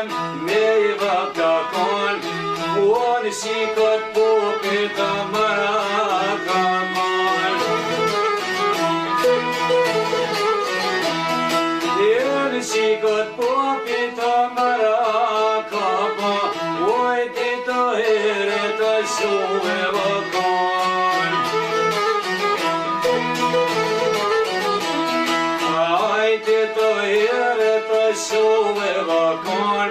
dolem me I vakakon, uoni si kot pupi të marakamon. Uoni si kot pupi të marakamon, uojti të here të suve vakon. Ajti të here të suve vakon,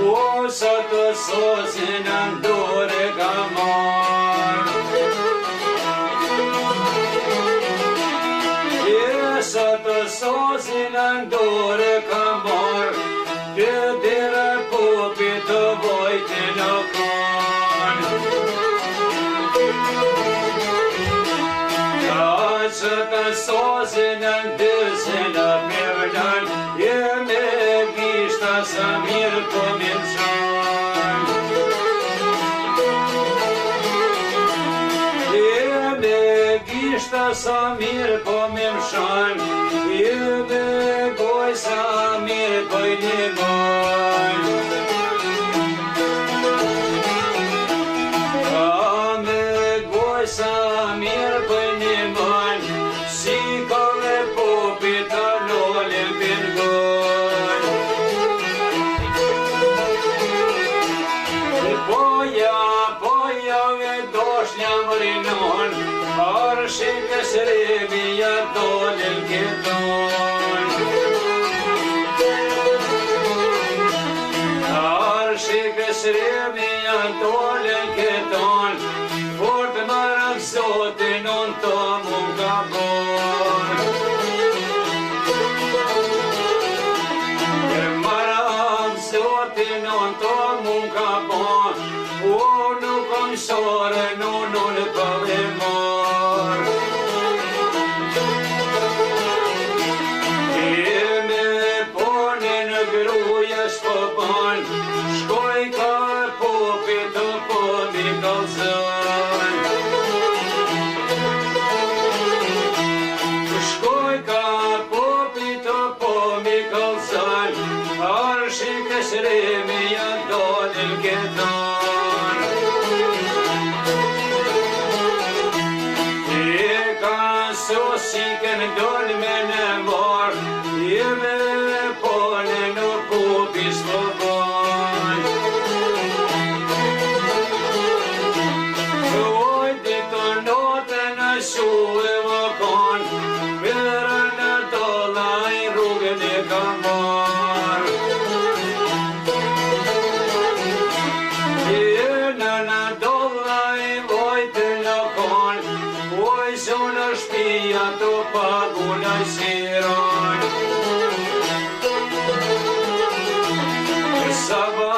o sa të sosin në ndore ka marrë. Sa të sosin në ndore ka marrë, të dire pupi të vojti në kanë. Sa të sosin në ndëse në mjërdan, jeme gishta sa mirë po mirëqan. Jeme gishta sa mirë po mirëqan, jeme goj sa mirë po I liman. Ame goj sa mirë po I liman, si kove pupi të lolim pingon. Poja e doshnja më rinon, arshi kësremi ja dolin këton. Arshi kësremi ja dolin këton, fort marak zotin unë të mund ka bon. Marak zotin unë të mund ka bon, nuk kom sore, nuk kom e marrë. Me pone në gruja s'po ban, shkoj ka pupi të po mi kalzan. Shkoj ka pupi të po mi kalzan, arshi kësremi ja dolin këton. Sosiken dol me në marrë, jeme pone në pupi s'po ban. Ojti të note në shuve vakon, vera në dolla I rrugën e ka marrë. Jena në dolla I vojtë në kon, oj zonë shpia të pagun a siron. Sa ba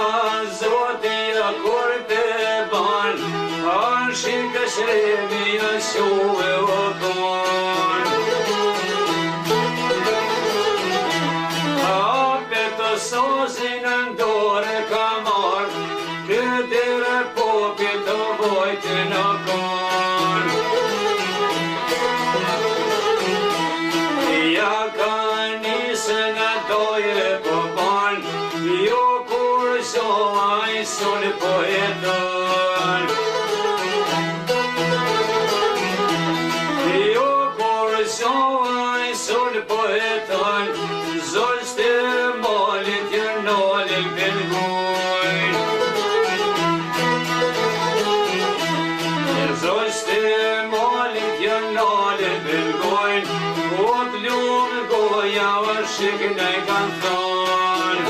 zotia kur te ban, arshi kësremi a shuve vakon. Ape të sosin në ndore ka marrë, këtire pupi të vojti në kon. Ja ka nisë në dojre po ban, jo kur zoa I sun po jeton. Jo kur zoa I sun po jeton, zos të molit jë nolin pinguj. Zos të molit jë nolin pinguj, Ot lumë goja o shikën e kanë thonë.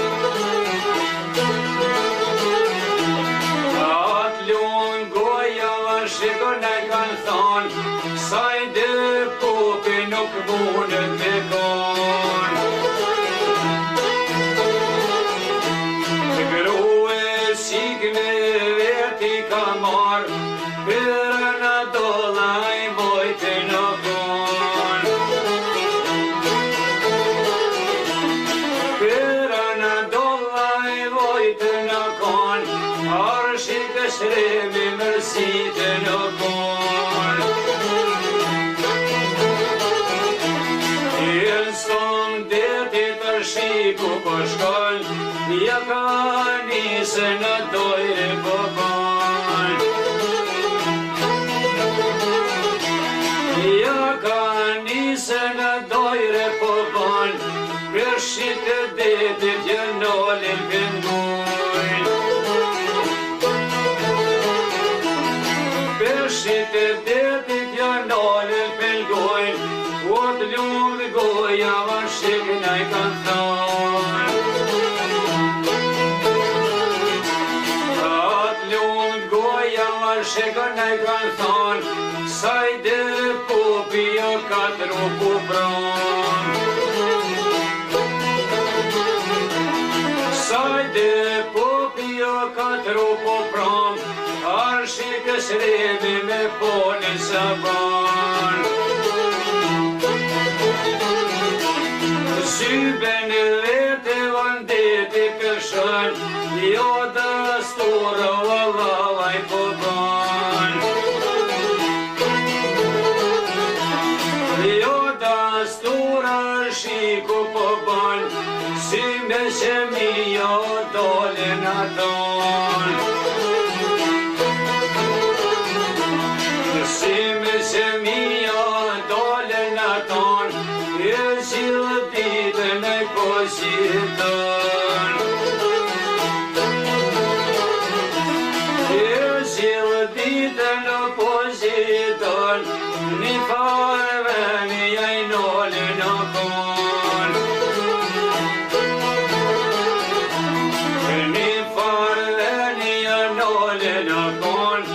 Ot lumë goja o shikën e kanë thonë, saj dhe pupi nuk mundet me konë. Grue sikme veti ka marrë, pere në dolla I vojtë në konë. Pere në dolla I vojtë në konë, arshi kësremi mërsitë në konë. Jelë s'kom deti të shiku po shkollë, ja ka nisë në dojre po ban. Ja ka nisë në dojre po ban, përshit e detit jënolin pëngojn. Përshit e detit jënolin pëngojn, o të lumë goja vashik në i kanë thonë. Shekën e kanë thonë, sajde popi o katru po pranë. Sajde popi o katru po pranë, arshikës rebi me poni së banë. Zyben e vete vandeti pëshën, jo dësturë o lalaj po banë. Jo dësturë shiku po banë, si me qemi jo dolin aton. Si me qemi jo dolin aton, e zilë ditën e kozitën. E zilë ditën e kozitën, një farve një jajnolin o konë. Një farve një jajnolin o konë,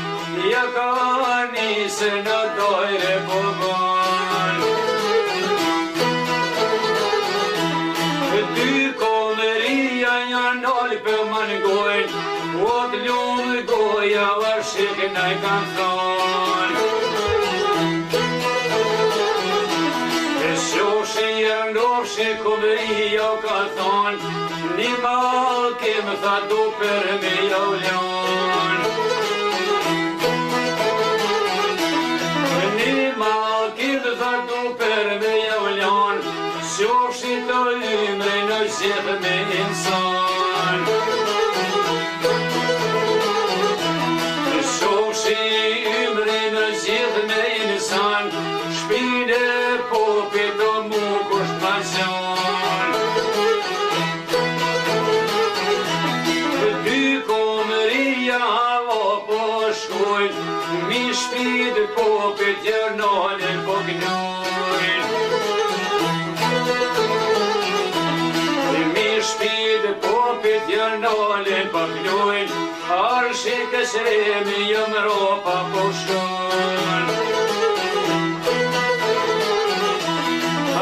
ja ka nisë në dojre po banë. Dy komëria jajnol për mangojnë, o të lumë goja vashik në i kanë thonë. E shoshe jërnofshe komëria o ka thonë, një malkim tha du për me jo ljonë. Një malkim tha du për me jo ljonë, shoshe të ymre në zjedhë me insan. Shoshe ymre në zjedhë me insan, shpine popit o mu kusht pasion. Dy komëria havo po shkojnë, mi shpid popit jërnolin po gnojnë. Mi shpid popit jërnolin po gnojnë, arshikës remi jëm ropa po shkojnë.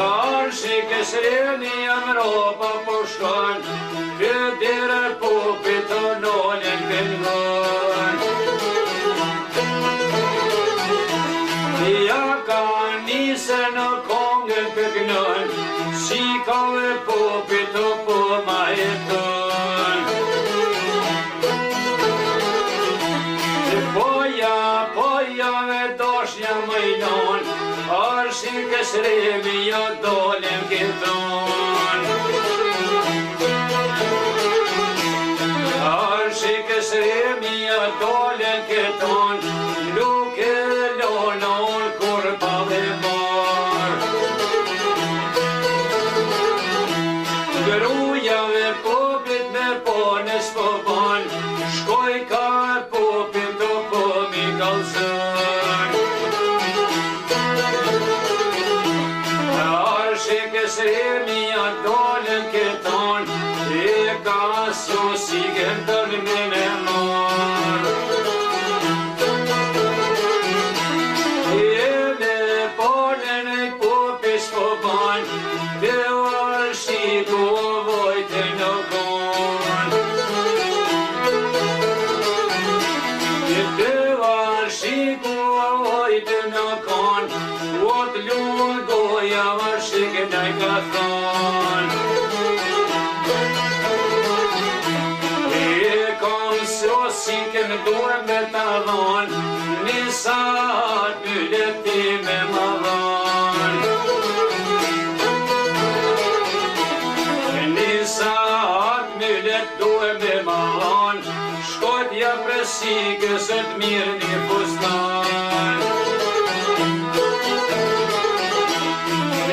Arshikës remi jëm ropa po shkojnë, këdire popit o nolin këngojnë. Ja ka nisë në kongën këgnën, si ka e popit o po ma jetën. Poja me doshnja mëjnon, arshikës remi jo dolim këton. Arshikës remi jo dolim këton, nuk e lonon kur pa dhe marë. Gruja me popit me pones po ban, shkoj ka popit o po mi kalzën. Arshikës remi ja dolen këton, e ka sosigën tën me me marë. E me ponen e popis po ban, dhe arshiku o vojtë në konë. Dhe arshiku o vojtë në konë, o të lumë goja vashik në i ka thonë. E konë sosikën duhem me të dhonë, një saat myllet ti me më dhonë. Një saat myllet malon, shkotja presikës të mirë një fustan.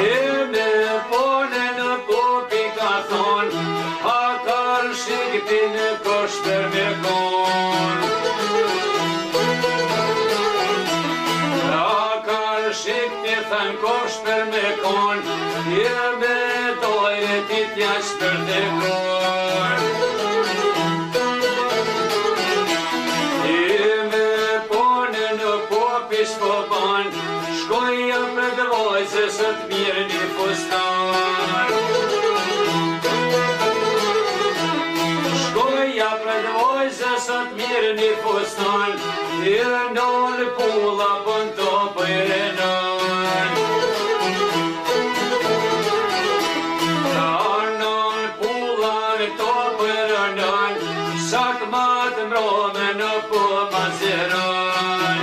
E me pone në popi ka thon, a kar shikti në koshter me kon. A kar shikti thën koshter me kon, e me dojre ti t'jash për të kon. E me pone në popi s'po ban, shkoja për të vojzës të mirë një fustan. Shkoja për të vojzës të mirë një fustan, e ndonë pulla pën të pëjrenan. Ndonë pulla në të pëjrenan, sak matë mrome në po mazeran.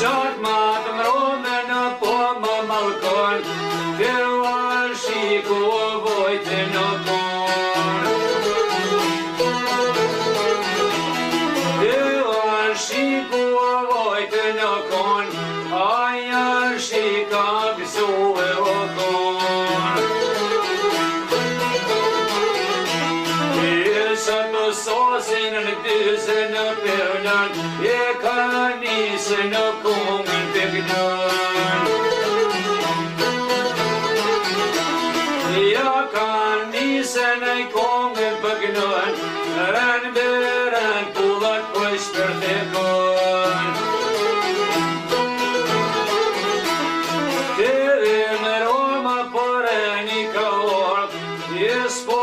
Sak matë mrome në po më malkon, të uan shiku o vojtë në kon. Të uan shiku o vojtë në kon, aja shika gësu e o kon. Sa të sosin në dyse në përnën, e ka nisë në kongën të gënën. Ja ka nisë në kongën për gënën, rën bërën pullat pësh për të kën. Të në Roma për e një ka orë, e s'po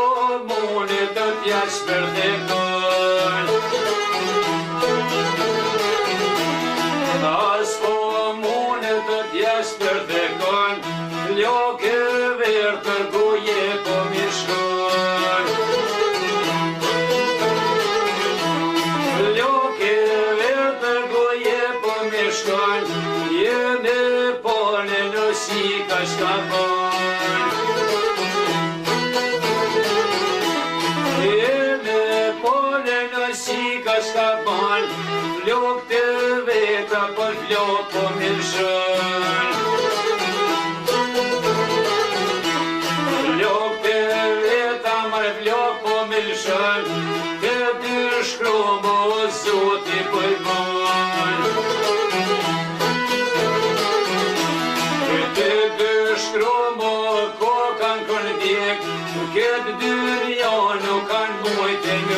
mune të t'jash për të kën. A s'po mune të t'jash për të kën, ljoke verë të guje po mi shkën. Ljoke verë të guje po mi shkën, jeme pone në si ka shka kën. Si ka shka ban, flok të veta për flok po mirëshën. Flok të veta mar flok po mirëshën, të dy shkrumë o zoti për ban. Të dy shkrumë o kokan kën djek, këtë dy rjo nuk kanë mujtë një